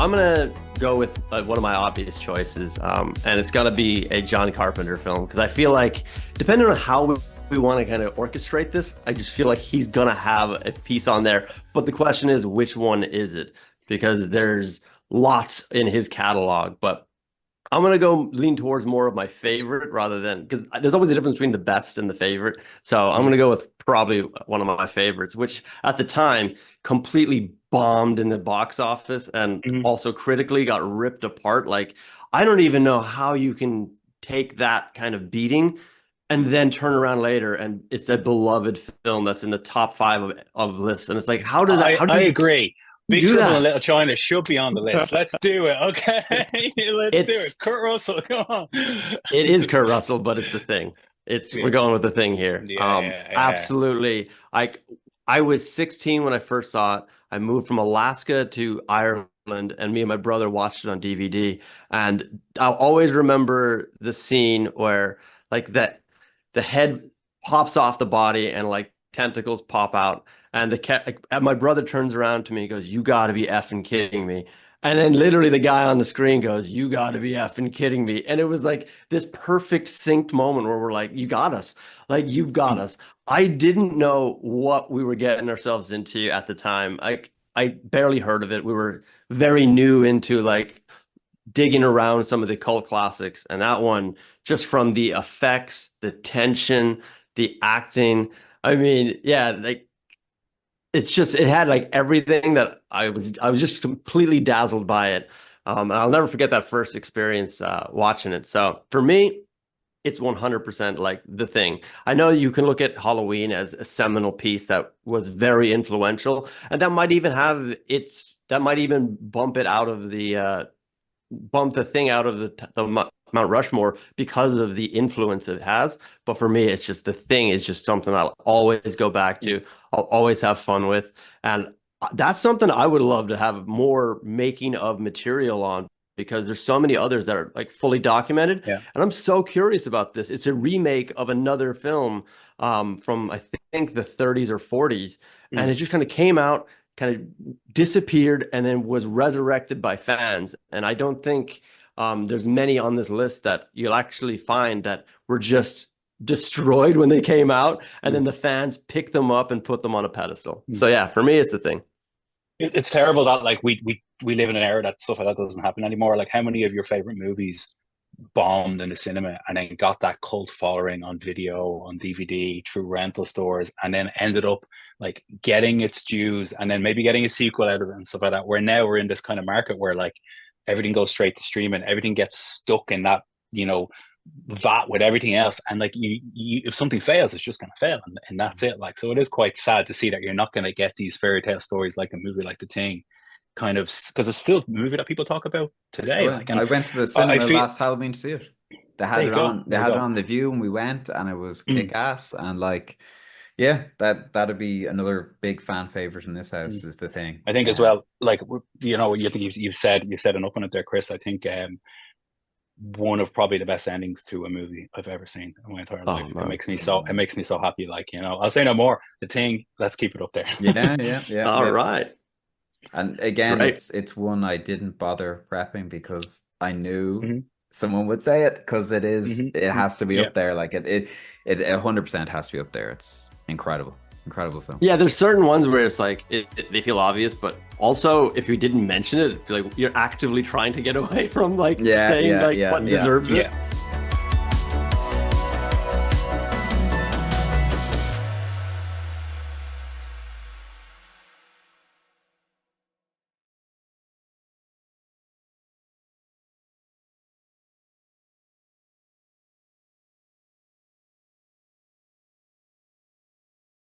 I'm gonna go with one of my obvious choices, and it's gotta be a John Carpenter film because I feel like, depending on how we want to kind of orchestrate this, I just feel like he's gonna have a piece on there. But the question is, which one is it? Because there's lots in his catalog, but I'm gonna go lean towards more of my favorite rather than because there's always a difference between the best and the favorite. So I'm Yeah. gonna go with probably one of my favorites, which at the time completely bombed in the box office and Mhm. also critically got ripped apart. Like I don't even know how you can take that kind of beating and then turn around later and it's a beloved film that's in the top five of lists. And it's like, I how I do agree. you Big do Trouble in that? Little China should be on the list. Let's do it. Okay. Let's do it. It's Kurt Russell, come on. It is Kurt Russell, but it's the thing. We're Yeah. going with the thing here. Yeah. Absolutely. I was 16 when I first saw it. I moved from Alaska to Ireland, and me and my brother watched it on DVD. And I'll always remember the scene where like that the head pops off the body and like tentacles pop out, and the cat. And my brother turns around to me and goes, "You got to be effing kidding me." And then literally the guy on the screen goes, "You got to be effing kidding me." And it was like this perfect synced moment where we're like, "You got us. Like, you've got us." I didn't know what we were getting ourselves into at the time. I barely heard of it. We were very new into like digging around some of the cult classics. And that one, just from the effects, the tension, the acting. I mean, yeah, like it's just it had like everything that I was just completely dazzled by it. And I'll never forget that first experience watching it. So for me, it's 100% like the thing. I know you can look at Halloween as a seminal piece that was very influential, and that might even bump the thing out of the Mount Rushmore because of the influence it has. But for me, it's just the thing is just something I'll always go back to. I'll always have fun with, and that's something I would love to have more making of material on because there's so many others that are like fully documented, Yeah. and I'm so curious about this. It's a remake of another film from I think the 30s or 40s, and Mm. it just kind of came out kind of disappeared and then was resurrected by fans. And I don't think there's many on this list that you'll actually find that were just destroyed when they came out, and Mm. then the fans picked them up and put them on a pedestal. Mm. So yeah, for me, it's the thing. It's terrible that like we live in an era that stuff like that doesn't happen anymore. Like how many of your favorite movies bombed in the cinema and then got that cult following on video, on DVD, through rental stores, and then ended up like getting its dues and then maybe getting a sequel out of it and stuff like that. Where now we're in this kind of market where like everything goes straight to streaming, everything gets stuck in that, you know, vat with everything else. And like you if something fails, it's just gonna fail and that's it. Like so it is quite sad to see that you're not gonna get these fairy tale stories like a movie like The Thing kind of because it's still a movie that people talk about today. Oh, Like I and went to the I cinema feel last Halloween to see it. They there had you it go. on. They There you had it go. on the View, and we went, and it was Mm, kick ass. And like, yeah, that'd be another big fan favorite in this mm. house. Is the thing. I think as well, like you know, you think you've said enough on it there, Chris. I think one of probably the best endings to a movie I've ever seen in my entire Oh life. man. It makes me so happy. Like you know, I'll say no more. The Thing. Let's keep it up there. Yeah. All right. And again, Great. it's one I didn't bother prepping because I knew Hmm. someone would say it because it Hmm. has to be Yeah. up there. Like it 100% has to be up there. It's incredible film. Yeah, there's certain ones where it's like they feel obvious, but also if you didn't mention it, like you're actively trying to get away from like Yeah, saying yeah, like yeah, what yeah. deserves it. Yeah.